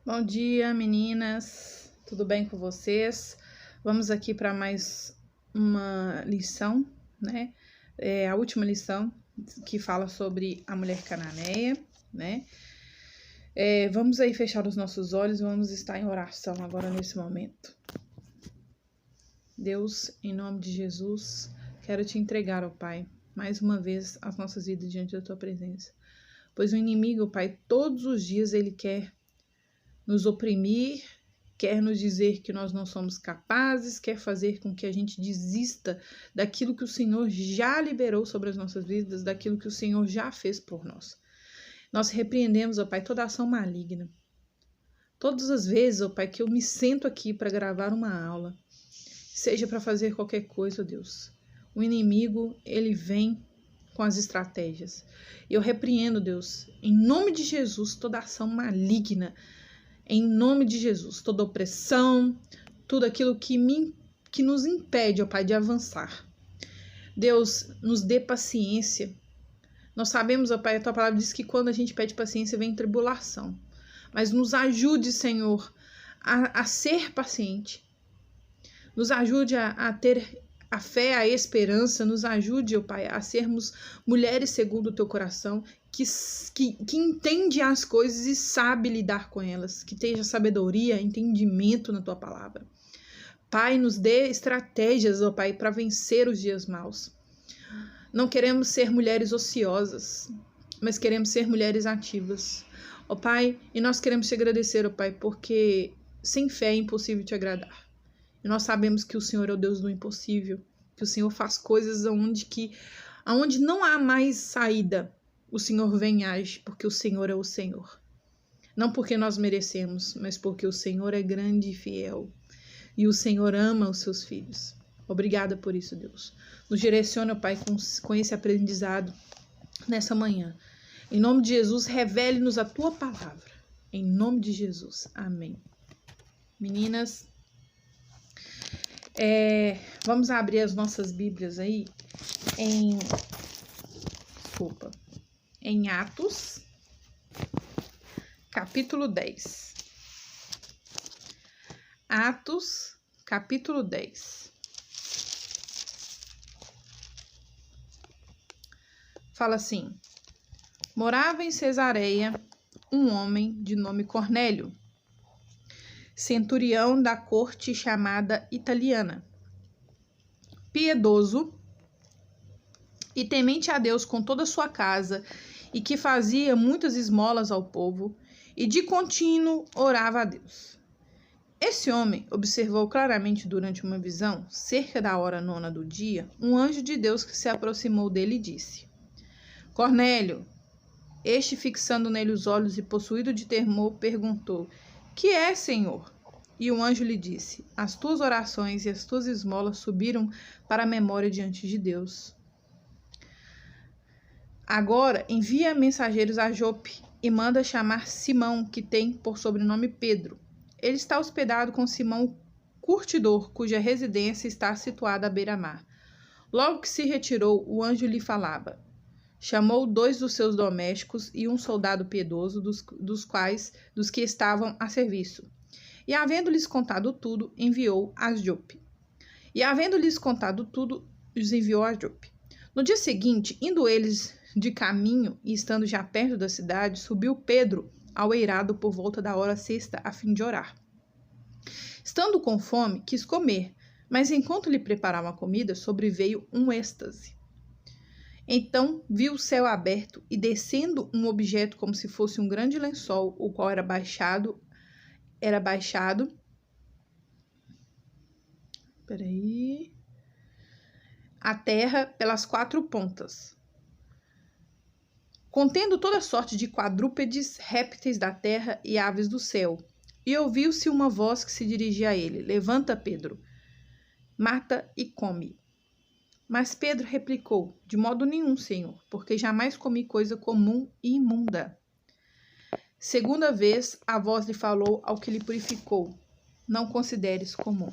Bom dia, meninas. Tudo bem com vocês? Vamos aqui para mais uma lição, né? A última lição que fala sobre a mulher cananeia, né? Vamos aí fechar os nossos olhos, vamos estar em oração agora nesse momento. Deus, em nome de Jesus, quero te entregar, ó Pai, mais uma vez as nossas vidas diante da tua presença. Pois o inimigo, Pai, todos os dias ele quer nos oprimir, quer nos dizer que nós não somos capazes, quer fazer com que a gente desista daquilo que o Senhor já liberou sobre as nossas vidas, daquilo que o Senhor já fez por nós. Nós repreendemos, ó Pai, toda ação maligna. Todas as vezes, ó Pai, que eu me sento aqui para gravar uma aula, seja para fazer qualquer coisa, ó Deus, o inimigo, ele vem com as estratégias. Eu repreendo, Deus, em nome de Jesus, toda ação maligna, em nome de Jesus, toda opressão, tudo aquilo que nos impede, ó Pai, de avançar. Deus, nos dê paciência. Nós sabemos, ó Pai, a tua palavra diz que quando a gente pede paciência vem tribulação. Mas nos ajude, Senhor, a ser paciente. Nos ajude a ter a fé, a esperança. Nos ajude, ó Pai, a sermos mulheres segundo o teu coração, que entende as coisas e sabe lidar com elas, que tenha sabedoria, entendimento na tua palavra. Pai, nos dê estratégias, ó Pai, para vencer os dias maus. Não queremos ser mulheres ociosas, mas queremos ser mulheres ativas. Ó Pai, e nós queremos te agradecer, ó Pai, porque sem fé é impossível te agradar. E nós sabemos que o Senhor é o Deus do impossível, que o Senhor faz coisas aonde não há mais saída. O Senhor vem e age, porque o Senhor é o Senhor. Não porque nós merecemos, mas porque o Senhor é grande e fiel. E o Senhor ama os seus filhos. Obrigada por isso, Deus. Nos direciona, Pai, com esse aprendizado nessa manhã. Em nome de Jesus, revele-nos a tua palavra. Em nome de Jesus. Amém. Meninas, vamos abrir as nossas Bíblias aí em Atos, capítulo 10. Atos, capítulo 10. Fala assim: morava em Cesareia um homem de nome Cornélio, centurião da corte chamada italiana, piedoso e temente a Deus com toda a sua casa, e que fazia muitas esmolas ao povo, e de contínuo orava a Deus. Esse homem observou claramente durante uma visão, cerca da hora 9 do dia, um anjo de Deus que se aproximou dele e disse: Cornélio. Este, fixando nele os olhos e possuído de temor, perguntou: que é, Senhor? E o anjo lhe disse: as tuas orações e as tuas esmolas subiram para a memória diante de Deus. Agora envia mensageiros a Jope e manda chamar Simão, que tem por sobrenome Pedro. Ele está hospedado com Simão, curtidor, cuja residência está situada à beira-mar. Logo que se retirou, o anjo lhe falava. Chamou 2 dos seus domésticos e um soldado piedoso, dos que estavam a serviço. E havendo-lhes contado tudo, enviou a Jope. Os enviou a Jope. No dia seguinte, indo eles de caminho e estando já perto da cidade, subiu Pedro ao eirado por volta da hora 6ª, a fim de orar. Estando com fome, quis comer, mas enquanto lhe preparavam a comida, sobreveio um êxtase. Então viu o céu aberto e descendo um objeto como se fosse um grande lençol, o qual era baixado a terra pelas 4 pontas, contendo toda sorte de quadrúpedes, répteis da terra e aves do céu. E ouviu-se uma voz que se dirigia a ele: levanta, Pedro, mata e come. Mas Pedro replicou: de modo nenhum, Senhor, porque jamais comi coisa comum e imunda. Segunda vez a voz lhe falou ao que lhe purificou: não consideres comum.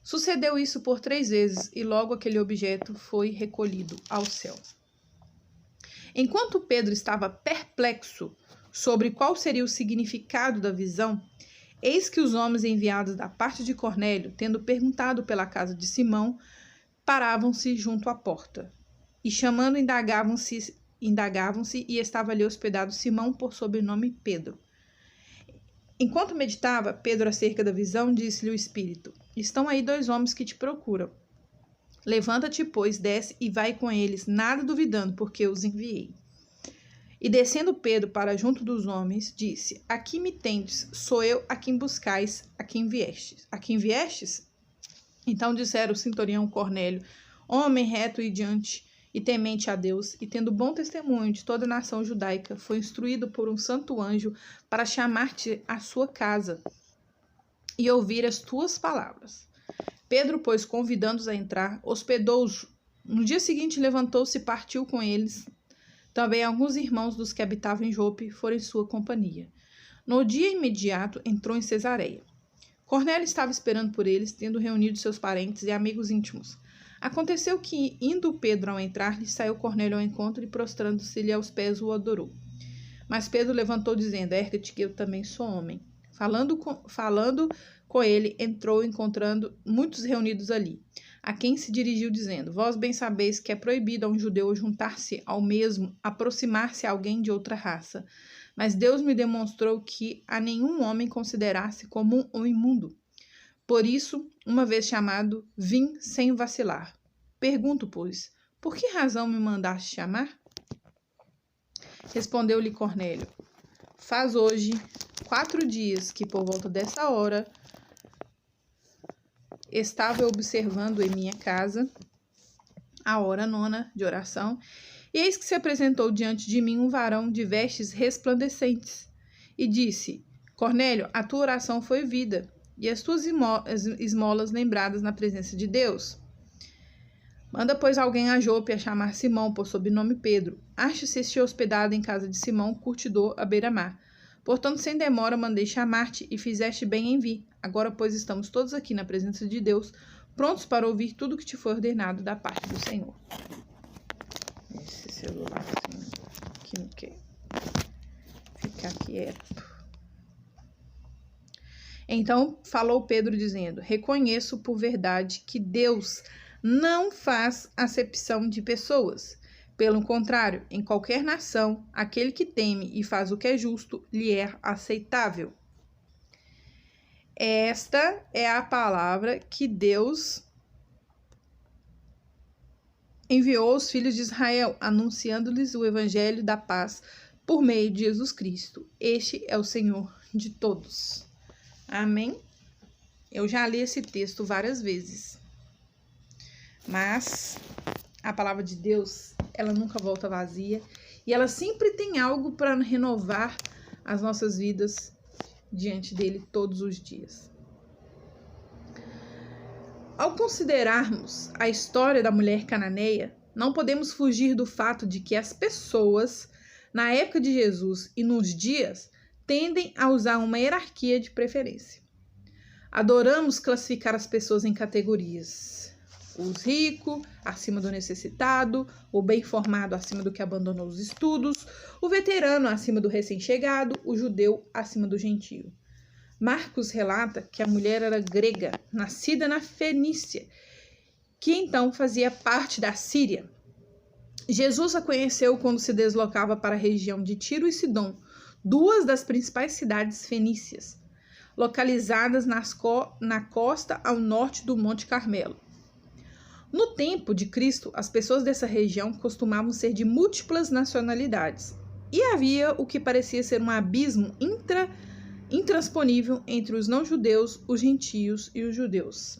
Sucedeu isso por 3 vezes, e logo aquele objeto foi recolhido ao céu. Enquanto Pedro estava perplexo sobre qual seria o significado da visão, eis que os homens enviados da parte de Cornélio, tendo perguntado pela casa de Simão, paravam-se junto à porta. E chamando, indagavam-se, e estava ali hospedado Simão, por sobrenome Pedro. Enquanto meditava, Pedro acerca da visão, disse-lhe o Espírito: estão aí 2 homens que te procuram. Levanta-te, pois, desce e vai com eles, nada duvidando, porque eu os enviei. E descendo Pedro para junto dos homens, disse: aqui me tendes, sou eu a quem buscais, a quem viestes. A quem viestes? Então disseram o centurião Cornélio: homem reto e diante e temente a Deus, e tendo bom testemunho de toda a nação judaica, foi instruído por um santo anjo para chamar-te à sua casa e ouvir as tuas palavras. Pedro, pois, convidando-os a entrar, hospedou-os. No dia seguinte levantou-se e partiu com eles. Também alguns irmãos dos que habitavam em Jope foram em sua companhia. No dia imediato entrou em Cesareia. Cornélio estava esperando por eles, tendo reunido seus parentes e amigos íntimos. Aconteceu que, indo Pedro ao entrar, lhe saiu Cornélio ao encontro e, prostrando-se-lhe aos pés, o adorou. Mas Pedro levantou, dizendo: erga-te, que eu também sou homem. Falando com ele, entrou, encontrando muitos reunidos ali, a quem se dirigiu, dizendo: vós bem sabeis que é proibido a um judeu juntar-se ao mesmo, aproximar-se a alguém de outra raça. Mas Deus me demonstrou que a nenhum homem considerasse comum ou imundo. Por isso, uma vez chamado, vim sem vacilar. Pergunto, pois, por que razão me mandaste chamar? Respondeu-lhe Cornélio: faz hoje 4 dias que, por volta dessa hora, estava observando em minha casa a hora 9ª de oração, e eis que se apresentou diante de mim um varão de vestes resplandecentes, e disse: Cornélio, a tua oração foi ouvida, e as tuas esmolas lembradas na presença de Deus. Manda, pois, alguém a Jope a chamar Simão, por sobrenome Pedro. Acha-se este hospedado em casa de Simão, curtidor, à beira-mar. Portanto, sem demora, mandei chamar-te, e fizeste bem em vir. Agora, pois, estamos todos aqui na presença de Deus, prontos para ouvir tudo que te foi ordenado da parte do Senhor. Esse celular aqui não quer ficar quieto. Então falou Pedro, dizendo: reconheço por verdade que Deus não faz acepção de pessoas. Pelo contrário, em qualquer nação, aquele que teme e faz o que é justo lhe é aceitável. Esta é a palavra que Deus enviou aos filhos de Israel, anunciando-lhes o evangelho da paz por meio de Jesus Cristo. Este é o Senhor de todos. Amém? Eu já li esse texto várias vezes, mas a palavra de Deus, ela nunca volta vazia e ela sempre tem algo para renovar as nossas vidas diante dele todos os dias. Ao considerarmos a história da mulher cananeia, não podemos fugir do fato de que as pessoas, na época de Jesus e nos dias, tendem a usar uma hierarquia de preferência. Adoramos classificar as pessoas em categorias: os ricos acima do necessitado, o bem-formado acima do que abandonou os estudos, o veterano acima do recém-chegado, o judeu acima do gentio. Marcos relata que a mulher era grega, nascida na Fenícia, que então fazia parte da Síria. Jesus a conheceu quando se deslocava para a região de Tiro e Sidom, 2 das principais cidades fenícias, localizadas na costa ao norte do Monte Carmelo. No tempo de Cristo, as pessoas dessa região costumavam ser de múltiplas nacionalidades, e havia o que parecia ser um abismo intransponível entre os não-judeus, os gentios e os judeus.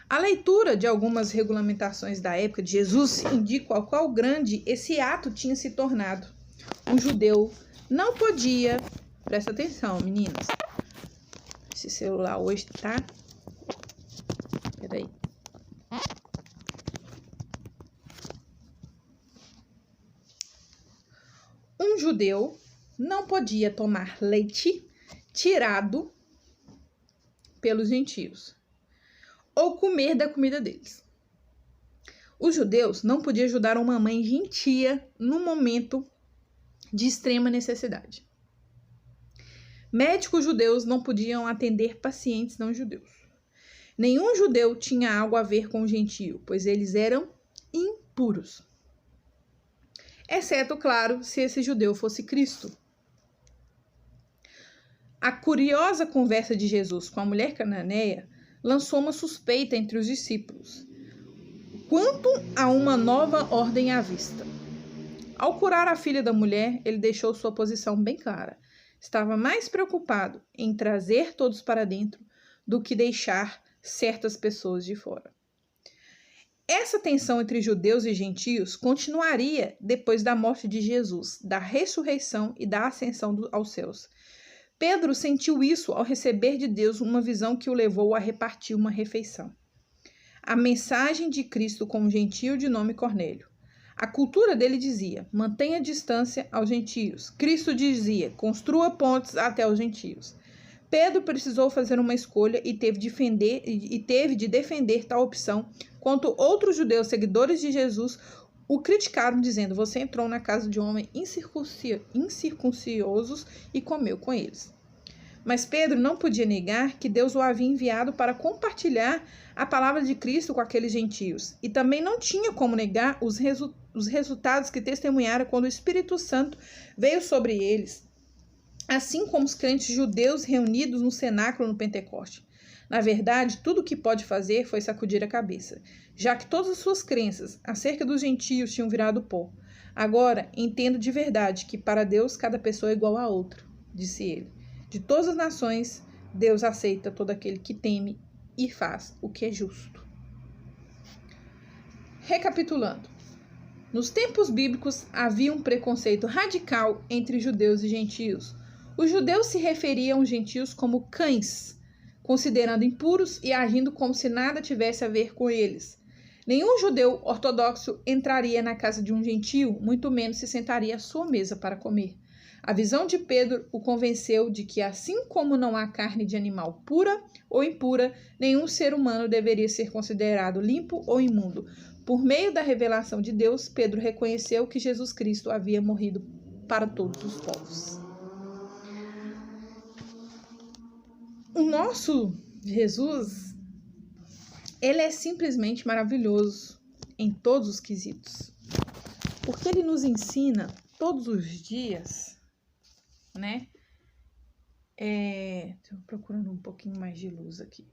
A leitura de algumas regulamentações da época de Jesus indica o quão grande esse ato tinha se tornado. Um judeu não podia... Presta atenção, meninas. Esse celular hoje tá... Peraí. Um judeu não podia tomar leite tirado pelos gentios ou comer da comida deles. Os judeus não podiam ajudar uma mãe gentia no momento de extrema necessidade. Médicos judeus não podiam atender pacientes não judeus. Nenhum judeu tinha algo a ver com o gentio, pois eles eram impuros. Exceto, claro, se esse judeu fosse Cristo. A curiosa conversa de Jesus com a mulher cananeia lançou uma suspeita entre os discípulos quanto a uma nova ordem à vista. Ao curar a filha da mulher, ele deixou sua posição bem clara. Estava mais preocupado em trazer todos para dentro do que deixar certas pessoas de fora. Essa tensão entre judeus e gentios continuaria depois da morte de Jesus, da ressurreição e da ascensão aos céus. Pedro sentiu isso ao receber de Deus uma visão que o levou a repartir uma refeição. A mensagem de Cristo com um gentio de nome Cornélio. A cultura dele dizia, mantenha distância aos gentios. Cristo dizia, construa pontes até os gentios. Pedro precisou fazer uma escolha e teve de defender tal opção, quanto outros judeus seguidores de Jesus o criticaram, dizendo, você entrou na casa de homens incircuncisos e comeu com eles. Mas Pedro não podia negar que Deus o havia enviado para compartilhar a palavra de Cristo com aqueles gentios. E também não tinha como negar os resultados que testemunharam quando o Espírito Santo veio sobre eles, assim como os crentes judeus reunidos no cenáculo no Pentecoste. Na verdade, tudo o que pode fazer foi sacudir a cabeça, já que todas as suas crenças acerca dos gentios tinham virado pó. Agora, entendo de verdade que para Deus cada pessoa é igual a outra, disse ele. De todas as nações, Deus aceita todo aquele que teme e faz o que é justo. Recapitulando. Nos tempos bíblicos, havia um preconceito radical entre judeus e gentios. Os judeus se referiam aos gentios como cães, considerando impuros e agindo como se nada tivesse a ver com eles. Nenhum judeu ortodoxo entraria na casa de um gentio, muito menos se sentaria à sua mesa para comer. A visão de Pedro o convenceu de que, assim como não há carne de animal pura ou impura, nenhum ser humano deveria ser considerado limpo ou imundo. Por meio da revelação de Deus, Pedro reconheceu que Jesus Cristo havia morrido para todos os povos. O nosso Jesus, ele é simplesmente maravilhoso em todos os quesitos, porque ele nos ensina todos os dias, né? Estou procurando um pouquinho mais de luz aqui.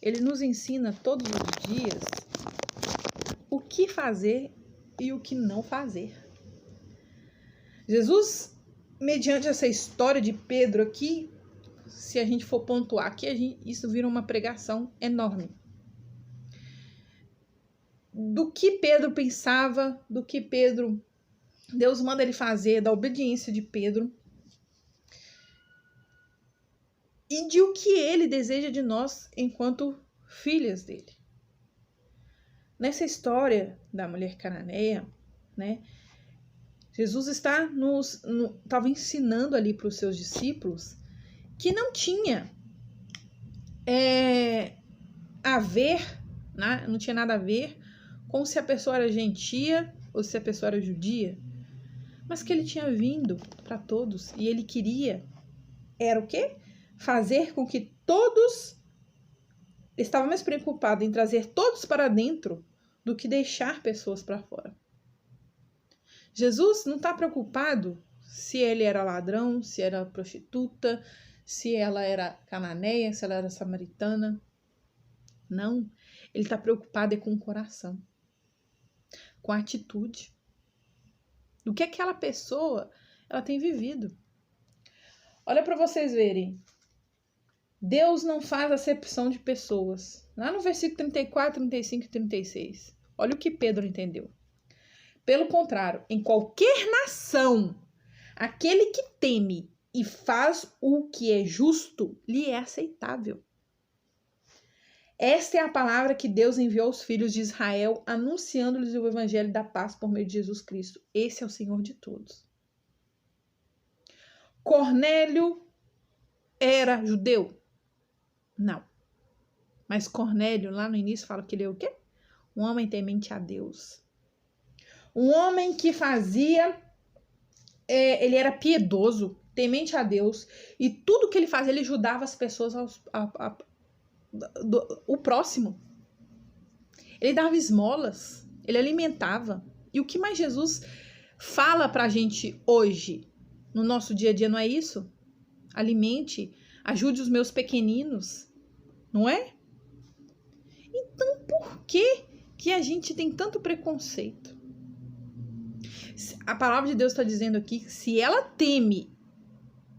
Ele nos ensina todos os dias o que fazer e o que não fazer. Jesus, mediante essa história de Pedro aqui, se a gente for pontuar aqui, isso vira uma pregação enorme. Do que Pedro pensava, do que Deus manda ele fazer, da obediência de Pedro. E de o que ele deseja de nós enquanto filhas dele. Nessa história da mulher cananeia, né, Jesus estava ensinando ali para os seus discípulos que não tinha não tinha nada a ver com se a pessoa era gentia ou se a pessoa era judia, mas que ele tinha vindo para todos e ele queria, era o quê? Fazer com que todos, estava mais preocupado em trazer todos para dentro do que deixar pessoas para fora. Jesus não está preocupado se ele era ladrão, se era prostituta, se ela era cananeia, se ela era samaritana. Não, ele está preocupado com o coração, com a atitude, do que aquela pessoa ela tem vivido. Olha para vocês verem. Deus não faz acepção de pessoas. Lá no versículo 34, 35 e 36. Olha o que Pedro entendeu. Pelo contrário, em qualquer nação, aquele que teme e faz o que é justo, lhe é aceitável. Esta é a palavra que Deus enviou aos filhos de Israel, anunciando-lhes o evangelho da paz por meio de Jesus Cristo. Esse é o Senhor de todos. Cornélio era judeu? Não. Mas Cornélio, lá no início, fala que ele é o quê? Um homem temente a Deus. Um homem que fazia ele era piedoso, temente a Deus, e tudo que ele fazia, ele ajudava as pessoas, o próximo. Ele dava esmolas, ele alimentava. E o que mais Jesus fala pra gente hoje, no nosso dia a dia, não é isso? Alimente, ajude os meus pequeninos, não é? Então, por que a gente tem tanto preconceito? A palavra de Deus está dizendo aqui que se ela teme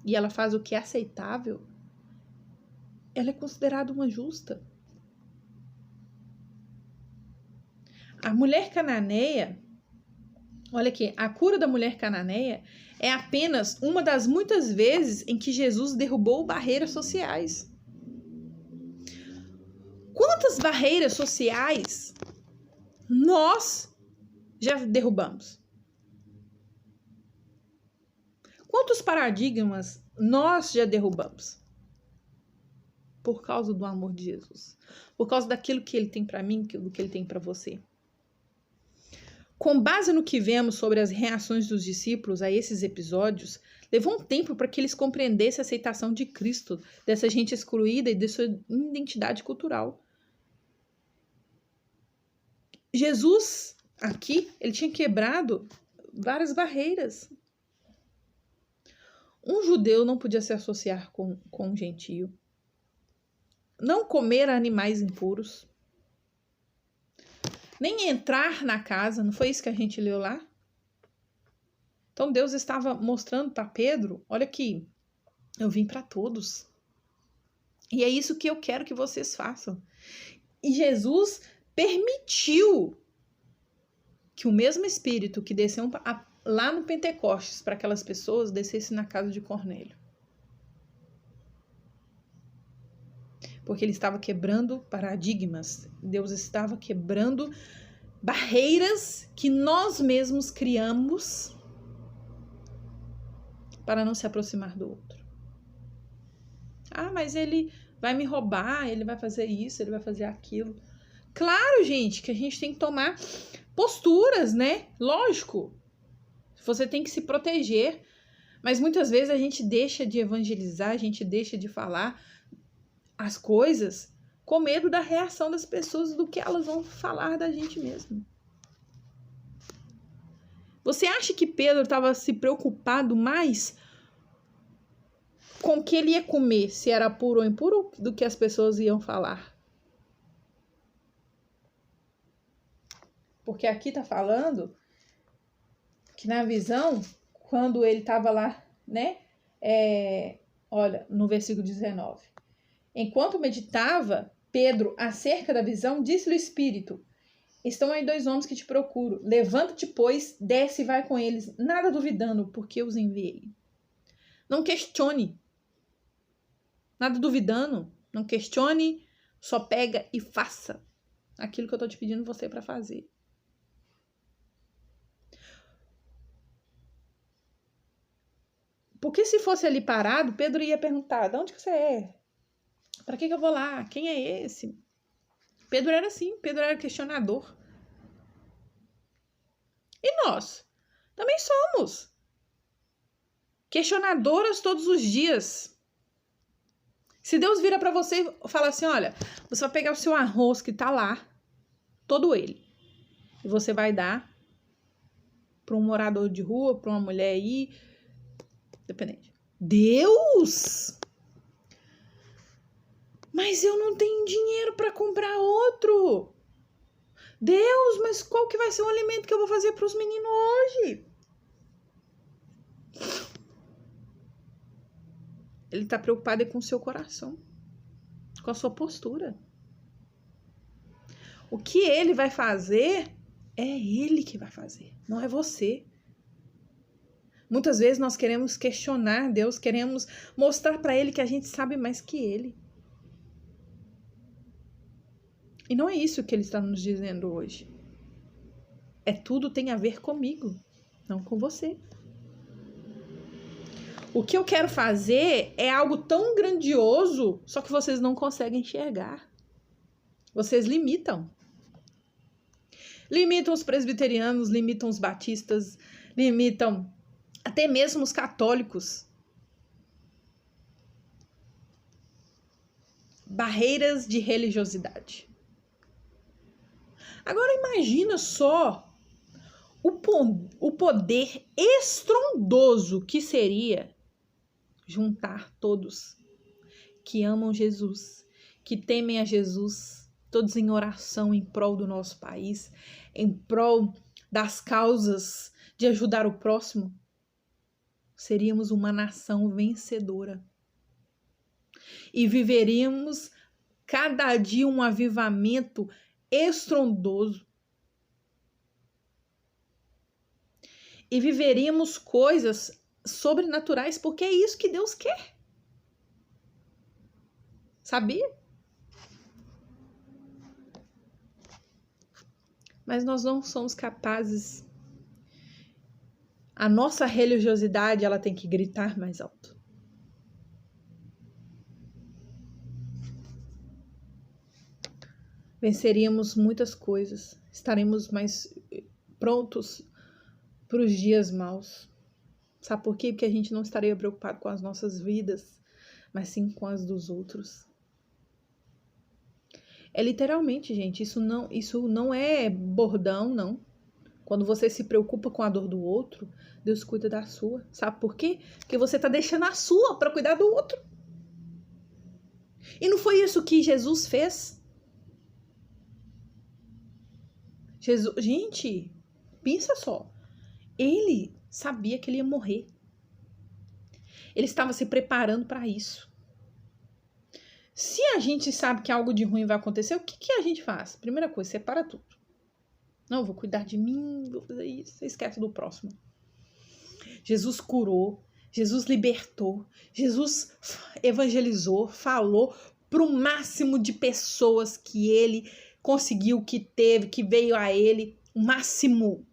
e ela faz o que é aceitável, ela é considerada uma justa. A mulher cananeia, olha aqui, a cura da mulher cananeia é apenas uma das muitas vezes em que Jesus derrubou barreiras sociais. Quantas barreiras sociais nós já derrubamos? Quantos paradigmas nós já derrubamos? Por causa do amor de Jesus. Por causa daquilo que ele tem para mim, do que ele tem para você. Com base no que vemos sobre as reações dos discípulos a esses episódios, levou um tempo para que eles compreendessem a aceitação de Cristo, dessa gente excluída e de sua identidade cultural. Jesus, aqui, ele tinha quebrado várias barreiras. Um judeu não podia se associar com um gentio. Não comer animais impuros. Nem entrar na casa, não foi isso que a gente leu lá? Então Deus estava mostrando para Pedro, olha aqui, eu vim para todos. E é isso que eu quero que vocês façam. E Jesus permitiu que o mesmo Espírito que desceu lá no Pentecostes para aquelas pessoas descesse na casa de Cornélio. Porque ele estava quebrando paradigmas. Deus estava quebrando barreiras que nós mesmos criamos para não se aproximar do outro. Ah, mas ele vai me roubar, ele vai fazer isso, ele vai fazer aquilo. Claro, gente, que a gente tem que tomar posturas, né? Lógico. Você tem que se proteger. Mas muitas vezes a gente deixa de evangelizar, a gente deixa de falar as coisas com medo da reação das pessoas, do que elas vão falar da gente mesmo. Você acha que Pedro estava se preocupado mais com o que ele ia comer, se era puro ou impuro, do que as pessoas iam falar? Porque aqui tá falando que na visão, quando ele estava lá, né? Olha, no versículo 19. Enquanto meditava, Pedro, acerca da visão, disse-lhe o Espírito: estão aí 2 homens que te procuram. Levanta-te, pois, desce e vai com eles, nada duvidando, porque eu os enviei. Não questione. Nada duvidando. Não questione, só pega e faça aquilo que eu estou te pedindo você para fazer. Porque se fosse ali parado, Pedro ia perguntar: de onde que você é? Para que eu vou lá? Quem é esse? Pedro era assim, Pedro era questionador. E nós? Também somos questionadoras todos os dias. Se Deus vira para você e fala assim: olha, você vai pegar o seu arroz que tá lá, todo ele, e você vai dar para um morador de rua, para uma mulher aí, dependente. Deus! Mas eu não tenho dinheiro para comprar outro. Deus, mas qual que vai ser o alimento que eu vou fazer para os meninos hoje? Ele está preocupado com o seu coração, com a sua postura. O que ele vai fazer, é ele que vai fazer, não é você. Muitas vezes nós queremos questionar Deus, queremos mostrar para ele que a gente sabe mais que ele. E não é isso que ele está nos dizendo hoje. Tudo tem a ver comigo, não com você. O que eu quero fazer é algo tão grandioso, só que vocês não conseguem enxergar. Vocês limitam. Limitam os presbiterianos, limitam os batistas, limitam até mesmo os católicos. Barreiras de religiosidade. Agora imagina só o poder estrondoso que seria juntar todos que amam Jesus, que temem a Jesus, todos em oração em prol do nosso país, em prol das causas de ajudar o próximo. Seríamos uma nação vencedora. E viveríamos cada dia um avivamento estrondoso. E viveríamos coisas sobrenaturais, porque é isso que Deus quer. Sabia? Mas nós não somos capazes. A nossa religiosidade, ela tem que gritar mais alto. Venceríamos muitas coisas. Estaremos mais prontos para os dias maus. Sabe por quê? Porque a gente não estaria preocupado com as nossas vidas, mas sim com as dos outros. É literalmente, gente, isso não é bordão, não. Quando você se preocupa com a dor do outro, Deus cuida da sua. Sabe por quê? Porque você está deixando a sua para cuidar do outro. E não foi isso que Jesus fez? Gente, pensa só. Ele sabia que ele ia morrer. Ele estava se preparando para isso. Se a gente sabe que algo de ruim vai acontecer, o que a gente faz? Primeira coisa, separa tudo. Não, vou cuidar de mim, vou fazer isso. Você esquece do próximo. Jesus curou, Jesus libertou, Jesus evangelizou, falou para o máximo de pessoas que ele conseguiu, que teve, que veio a ele. O máximo.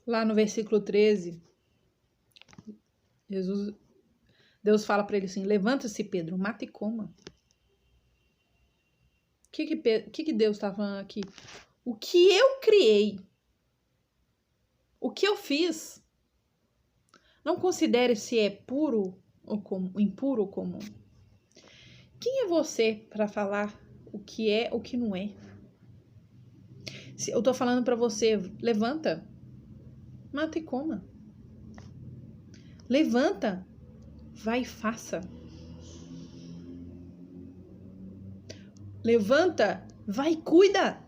Lá no versículo 13, Deus fala para ele assim: levanta-se, Pedro, mata e coma. O que Deus está falando aqui? O que eu criei, o que eu fiz, não considere se é puro ou impuro ou comum. Quem é você para falar o que é ou o que não é? Se eu tô falando para você, levanta, mata e coma. Levanta, vai e faça. Levanta, vai e cuida.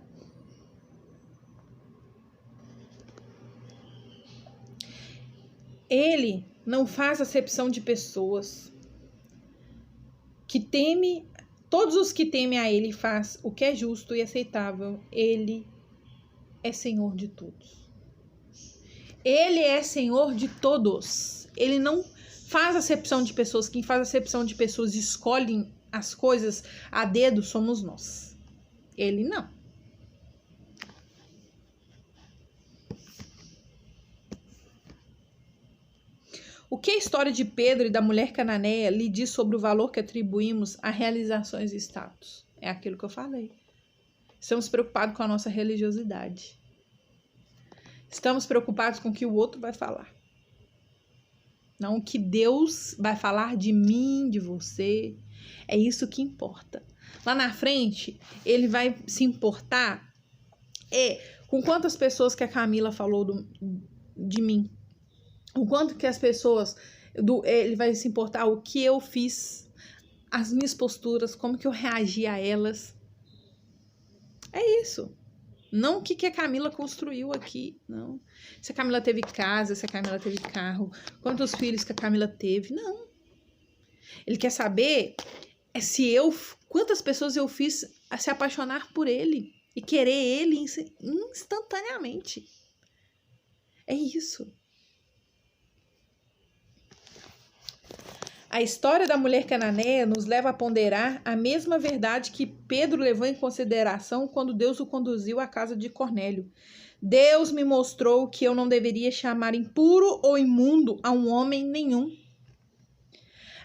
Ele não faz acepção de pessoas. Que teme, todos os que temem a ele faz o que é justo e aceitável. Ele é Senhor de todos. Ele é Senhor de todos. Ele não faz acepção de pessoas. Quem faz acepção de pessoas escolhem as coisas a dedo somos nós. Ele não. O que a história de Pedro e da mulher cananeia lhe diz sobre o valor que atribuímos a realizações e status? É aquilo que eu falei. Estamos preocupados com a nossa religiosidade. Estamos preocupados com o que o outro vai falar. Não o que Deus vai falar de mim, de você. É isso que importa. Lá na frente, ele vai se importar com quantas pessoas que a Camila falou de mim. O quanto que as pessoas, ele vai se importar o que eu fiz, as minhas posturas, como que eu reagi a elas. É isso. Não o que a Camila construiu aqui, não. Se a Camila teve casa, se a Camila teve carro, quantos filhos que a Camila teve, não. Ele quer saber quantas pessoas eu fiz a se apaixonar por ele e querer ele instantaneamente. É isso. A história da mulher cananeia nos leva a ponderar a mesma verdade que Pedro levou em consideração quando Deus o conduziu à casa de Cornélio. Deus me mostrou que eu não deveria chamar impuro ou imundo a um homem nenhum.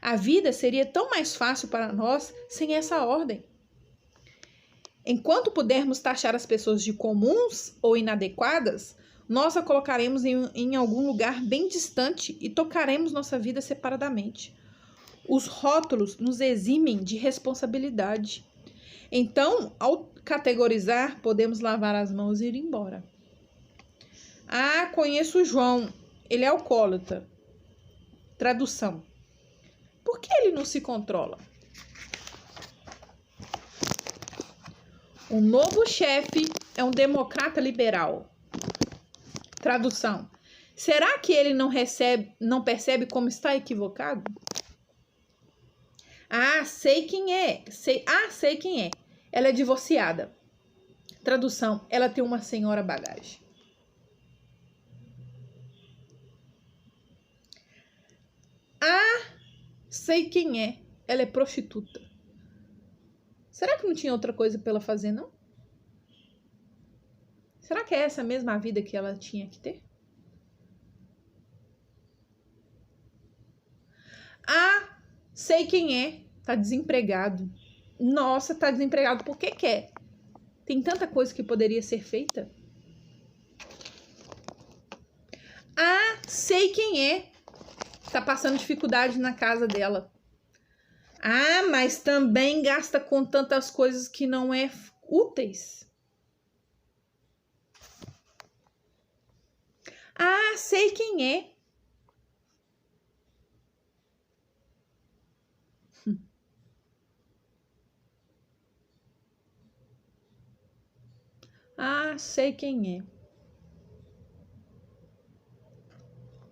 A vida seria tão mais fácil para nós sem essa ordem. Enquanto pudermos taxar as pessoas de comuns ou inadequadas, nós a colocaremos em algum lugar bem distante e tocaremos nossa vida separadamente. Os rótulos nos eximem de responsabilidade. Então, ao categorizar, podemos lavar as mãos e ir embora. Ah, conheço o João, ele é alcoólatra. Tradução. Por que ele não se controla? O novo chefe é um democrata liberal. Tradução. Será que ele não percebe como está equivocado? Ah, sei quem é. Sei quem é. Ela é divorciada. Tradução. Ela tem uma senhora bagagem. Ah, sei quem é. Ela é prostituta. Será que não tinha outra coisa para ela fazer, não? Será que é essa mesma vida que ela tinha que ter? Ah, sei quem é. Tá desempregado. Nossa, tá desempregado. Por que quer? Tem tanta coisa que poderia ser feita. Ah, sei quem é. Tá passando dificuldade na casa dela. Ah, mas também gasta com tantas coisas que não é úteis. Ah, sei quem é. Ah, sei quem é.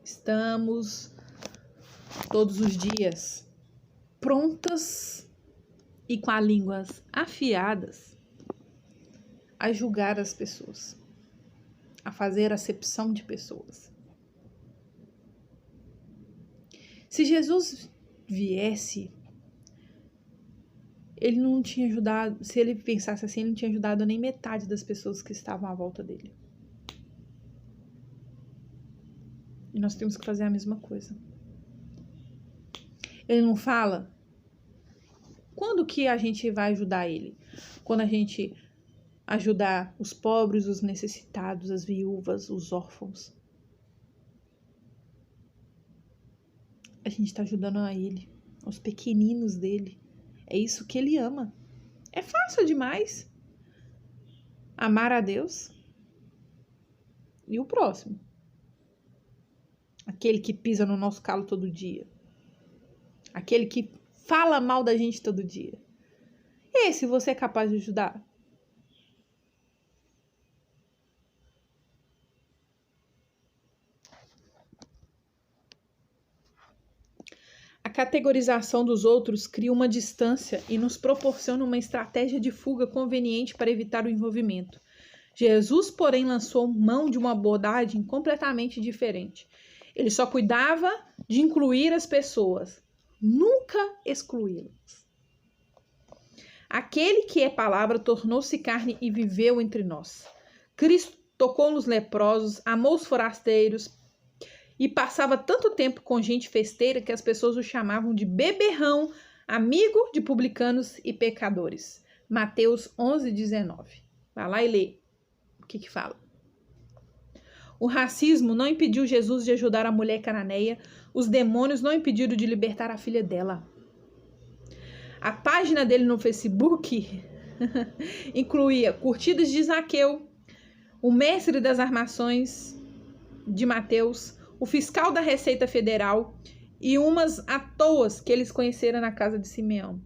Estamos todos os dias prontas e com as línguas afiadas a julgar as pessoas, a fazer acepção de pessoas. Se Jesus viesse, ele não tinha ajudado, se ele pensasse assim, ele não tinha ajudado nem metade das pessoas que estavam à volta dele. E nós temos que fazer a mesma coisa. Ele não fala quando que a gente vai ajudar ele? Quando a gente ajudar os pobres, os necessitados, as viúvas, os órfãos. A gente está ajudando a ele, aos pequeninos dele. É isso que ele ama. É fácil demais amar a Deus e o próximo. Aquele que pisa no nosso calo todo dia. Aquele que fala mal da gente todo dia. Esse você é capaz de ajudar? A categorização dos outros cria uma distância e nos proporciona uma estratégia de fuga conveniente para evitar o envolvimento. Jesus, porém, lançou mão de uma abordagem completamente diferente. Ele só cuidava de incluir as pessoas, nunca excluí-las. Aquele que é palavra tornou-se carne e viveu entre nós. Cristo tocou nos leprosos, amou os forasteiros e passava tanto tempo com gente festeira que as pessoas o chamavam de beberrão, amigo de publicanos e pecadores. Mateus 11:19. Vai lá e lê o que fala. O racismo não impediu Jesus de ajudar a mulher cananeia. Os demônios não impediram de libertar a filha dela. A página dele no Facebook incluía curtidas de Zaqueu, o mestre das armações de Mateus, o fiscal da Receita Federal e umas à toa que eles conheceram na casa de Simão.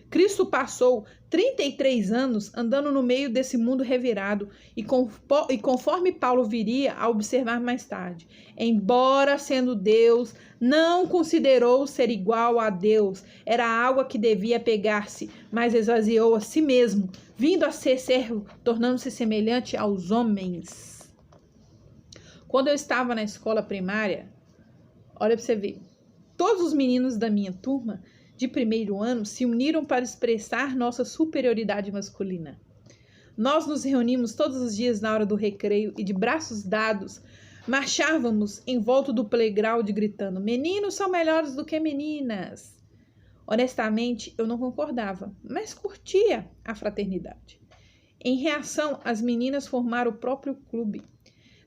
Cristo passou 33 anos andando no meio desse mundo revirado e conforme Paulo viria a observar mais tarde, embora sendo Deus, não considerou ser igual a Deus, era algo a que devia pegar-se, mas esvaziou a si mesmo, vindo a ser servo, tornando-se semelhante aos homens. Quando eu estava na escola primária, olha para você ver, Todos os meninos da minha turma de primeiro ano se uniram para expressar nossa superioridade masculina. Nós nos reunimos todos os dias na hora do recreio e, de braços dados, marchávamos em volta do playground gritando: meninos são melhores do que meninas. Honestamente, eu não concordava, mas curtia a fraternidade. Em reação, as meninas formaram o próprio clube.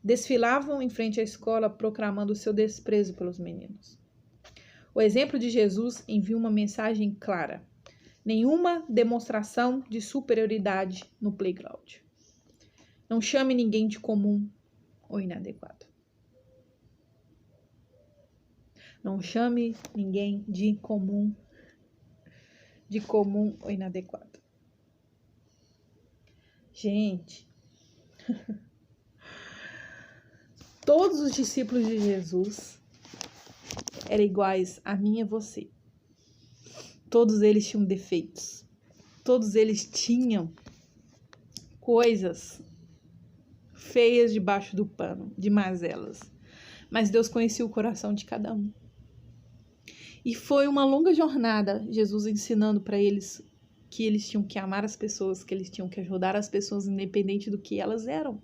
Desfilavam em frente à escola proclamando seu desprezo pelos meninos. O exemplo de Jesus envia uma mensagem clara: nenhuma demonstração de superioridade no playground. Não chame ninguém de comum ou inadequado. Não chame ninguém de comum ou inadequado. Gente, todos os discípulos de Jesus eram iguais a mim e a você. Todos eles tinham defeitos. Todos eles tinham coisas feias debaixo do pano, de mazelas. Mas Deus conhecia o coração de cada um. E foi uma longa jornada, Jesus ensinando para eles que eles tinham que amar as pessoas, que eles tinham que ajudar as pessoas independente do que elas eram.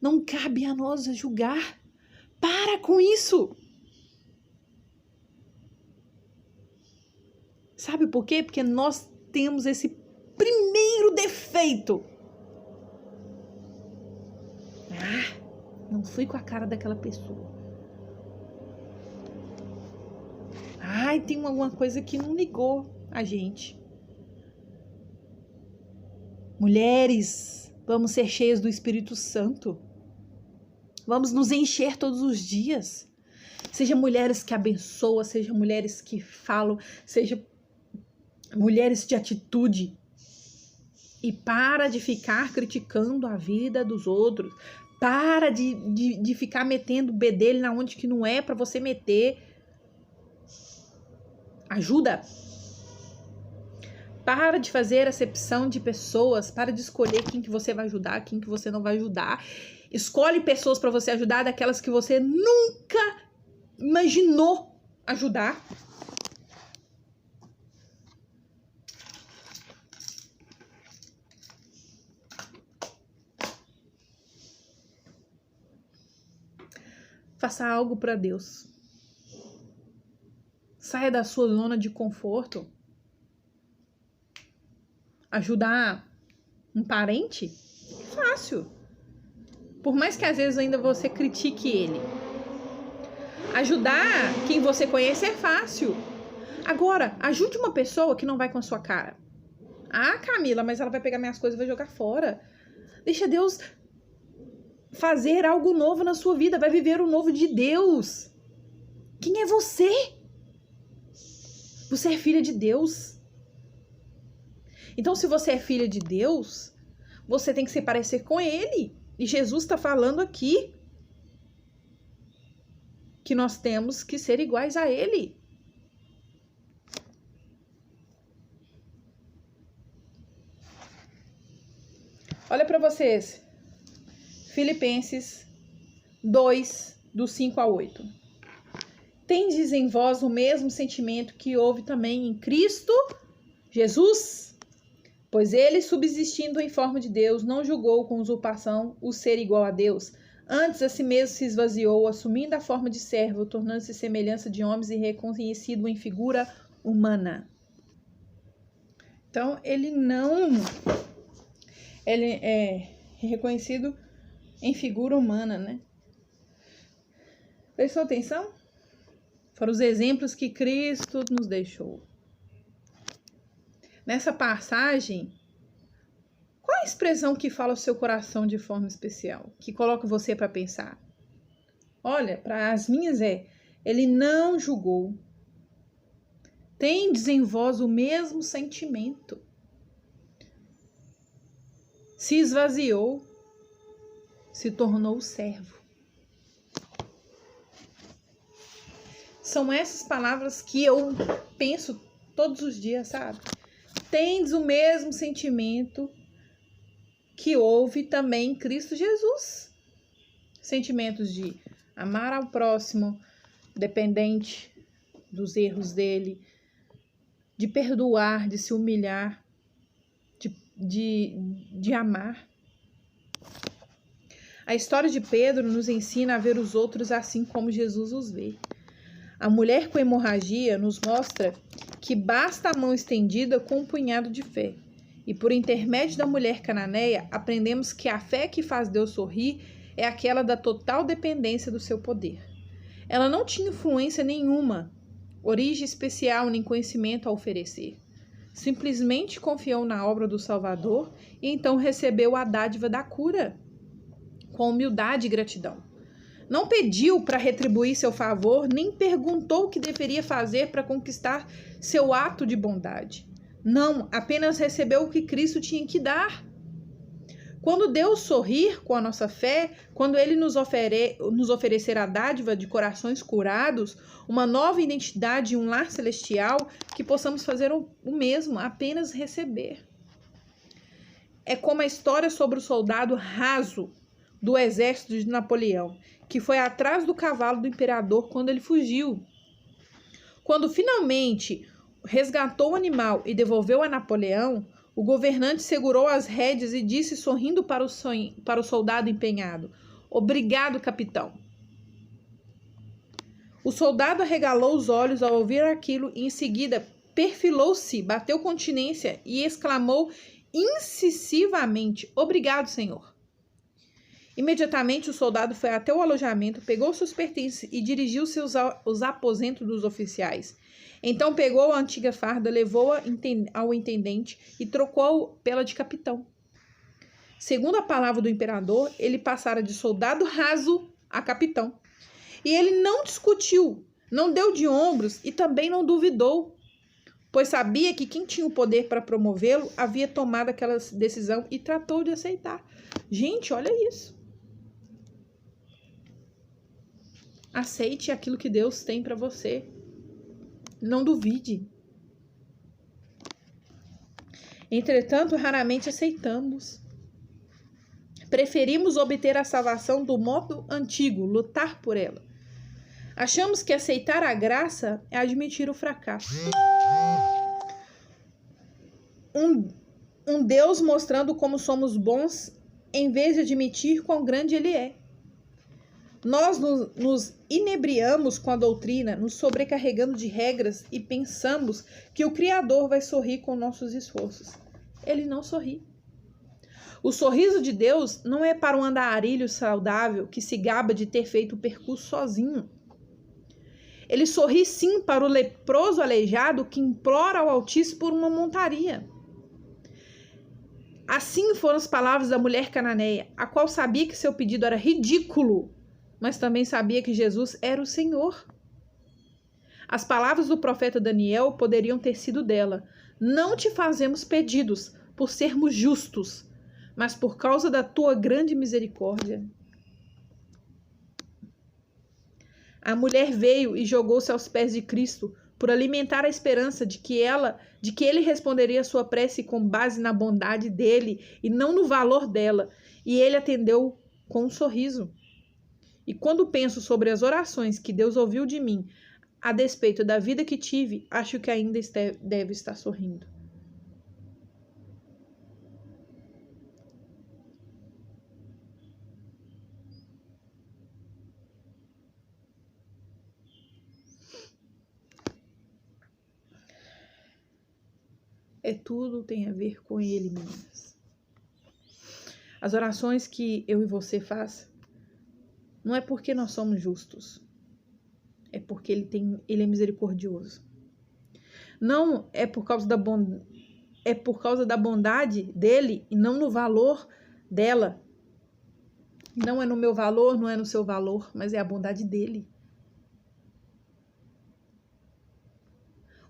Não cabe a nós julgar. Para com isso! Sabe por quê? Porque nós temos esse primeiro defeito. Não fui com a cara daquela pessoa. Tem alguma coisa que não ligou a gente. Mulheres, vamos ser cheias do Espírito Santo. Vamos nos encher todos os dias. Seja mulheres que abençoam, seja mulheres que falam, seja mulheres de atitude. E para de ficar criticando a vida dos outros. Para de ficar metendo bedelho na onde que não é para você meter. Ajuda. Para de fazer acepção de pessoas. Para de escolher quem que você vai ajudar, quem que você não vai ajudar. Escolhe pessoas para você ajudar daquelas que você nunca imaginou ajudar. Faça algo para Deus. Saia da sua zona de conforto. Ajudar um parente? Fácil. Por mais que às vezes ainda você critique ele. Ajudar quem você conhece é fácil. Agora, ajude uma pessoa que não vai com a sua cara. Camila, mas ela vai pegar minhas coisas e vai jogar fora. Deixa Deus fazer algo novo na sua vida. Vai viver o novo de Deus. Quem é você? Você é filha de Deus. Então, se você é filha de Deus, você tem que se parecer com Ele. E Jesus está falando aqui que nós temos que ser iguais a Ele. Olha para vocês. Filipenses 2, do 5 a 8. Tendes em vós o mesmo sentimento que houve também em Cristo Jesus? Pois ele, subsistindo em forma de Deus, não julgou com usurpação o ser igual a Deus. Antes, a si mesmo se esvaziou, assumindo a forma de servo, tornando-se semelhança de homens e reconhecido em figura humana. Então, ele é reconhecido em figura humana, né? Prestou atenção? Foram os exemplos que Cristo nos deixou. Nessa passagem, qual a expressão que fala o seu coração de forma especial? Que coloca você para pensar? Olha, para as minhas ele não julgou. Tendes em vós o mesmo sentimento. Se esvaziou, se tornou servo. São essas palavras que eu penso todos os dias, sabe? Tendes o mesmo sentimento que houve também em Cristo Jesus. Sentimentos de Amar ao próximo, dependente dos erros dele, de perdoar, de se humilhar, de amar. A história de Pedro nos ensina a ver os outros assim como Jesus os vê. A mulher com hemorragia nos mostra que basta a mão estendida com um punhado de fé. E por intermédio da mulher cananeia, aprendemos que a fé que faz Deus sorrir é aquela da total dependência do seu poder. Ela não tinha influência nenhuma, origem especial nem conhecimento a oferecer. Simplesmente confiou na obra do Salvador e então recebeu a dádiva da cura, com humildade e gratidão. Não pediu para retribuir seu favor, nem perguntou o que deveria fazer para conquistar seu ato de bondade. Não, apenas recebeu o que Cristo tinha que dar. Quando Deus sorrir com a nossa fé, quando Ele nos oferecer a dádiva de corações curados, uma nova identidade e um lar celestial, que possamos fazer o mesmo, apenas receber. É como a história sobre o soldado raso do exército de Napoleão, que foi atrás do cavalo do imperador quando ele fugiu. Quando finalmente resgatou o animal e devolveu a Napoleão, o governante segurou as rédeas e disse, sorrindo para o soldado empenhado: "Obrigado, capitão." O soldado arregalou os olhos ao ouvir aquilo e em seguida perfilou-se, bateu continência e exclamou incisivamente: "Obrigado, senhor." Imediatamente o soldado foi até o alojamento, pegou seus pertences e dirigiu-se aos aposentos dos oficiais. Então pegou a antiga farda, levou-a ao intendente e trocou pela de capitão. Segundo a palavra do imperador, ele passara de soldado raso a capitão. E ele não discutiu, não deu de ombros e também não duvidou, pois sabia que quem tinha o poder para promovê-lo havia tomado aquela decisão e tratou de aceitar. Gente, olha isso. Aceite aquilo que Deus tem para você. Não duvide. Entretanto, raramente aceitamos. Preferimos obter a salvação do modo antigo, lutar por ela. Achamos que aceitar a graça é admitir o fracasso. Um Deus mostrando como somos bons, em vez de admitir quão grande Ele é. Nós nos inebriamos com a doutrina, nos sobrecarregando de regras e pensamos que o Criador vai sorrir com nossos esforços. Ele não sorri. O sorriso de Deus não é para um andarilho saudável que se gaba de ter feito o percurso sozinho. Ele sorri sim para o leproso aleijado que implora ao Altíssimo por uma montaria. Assim foram as palavras da mulher cananeia, a qual sabia que seu pedido era ridículo, mas também sabia que Jesus era o Senhor. As palavras do profeta Daniel poderiam ter sido dela: "Não te fazemos pedidos por sermos justos, mas por causa da tua grande misericórdia." A mulher veio e jogou-se aos pés de Cristo por alimentar a esperança de que ele responderia a sua prece com base na bondade dele e não no valor dela, e ele atendeu com um sorriso. E quando penso sobre as orações que Deus ouviu de mim, a despeito da vida que tive, acho que ainda deve estar sorrindo. Tudo tem a ver com Ele, meninas. As orações que eu e você faz, não é porque nós somos justos, é porque Ele é misericordioso. Não é por causa da bondade dele e não no valor dela. Não é no meu valor, não é no seu valor, mas é a bondade dele.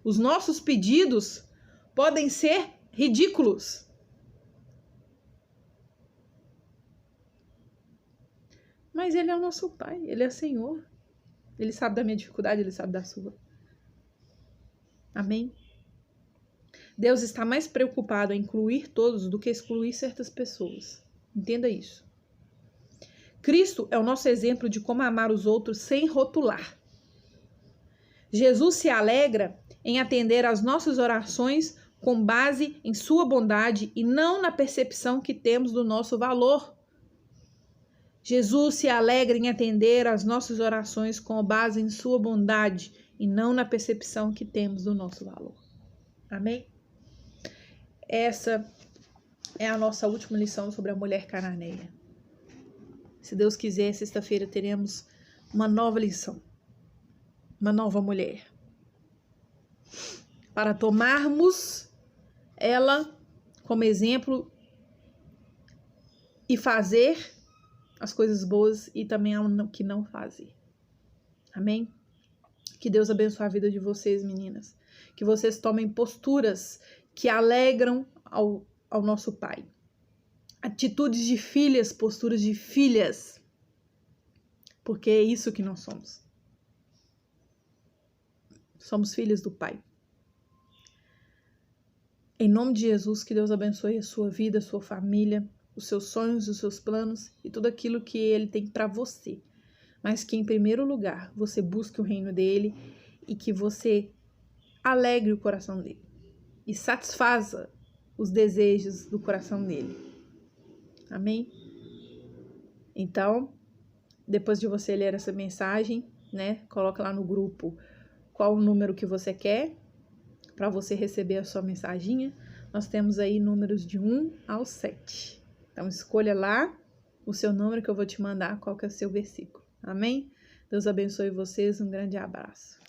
Os nossos pedidos podem ser ridículos, mas Ele é o nosso Pai, Ele é Senhor. Ele sabe da minha dificuldade, Ele sabe da sua. Amém? Deus está mais preocupado em incluir todos do que excluir certas pessoas. Entenda isso. Cristo é o nosso exemplo de como amar os outros sem rotular. Jesus se alegra em atender às nossas orações com base em sua bondade e não na percepção que temos do nosso valor. Jesus se alegra em atender às nossas orações com base em sua bondade e não na percepção que temos do nosso valor. Amém? Essa é a nossa última lição sobre a mulher cananeia. Se Deus quiser, sexta-feira teremos uma nova lição, uma nova mulher, para tomarmos ela como exemplo e fazer as coisas boas e também o que não fazer. Amém? Que Deus abençoe a vida de vocês, meninas. Que vocês tomem posturas que alegram ao nosso Pai. Atitudes de filhas, posturas de filhas. Porque é isso que nós somos. Somos filhas do Pai. Em nome de Jesus, que Deus abençoe a sua vida, a sua família, os seus sonhos, os seus planos e tudo aquilo que Ele tem para você. Mas que, em primeiro lugar, você busque o reino dEle e que você alegre o coração dEle e satisfaça os desejos do coração dEle. Amém? Então, depois de você ler essa mensagem, coloca lá no grupo qual o número que você quer para você receber a sua mensaginha. Nós temos aí números de 1 ao 7. Então, escolha lá o seu número que eu vou te mandar qual que é o seu versículo. Amém? Deus abençoe vocês. Um grande abraço.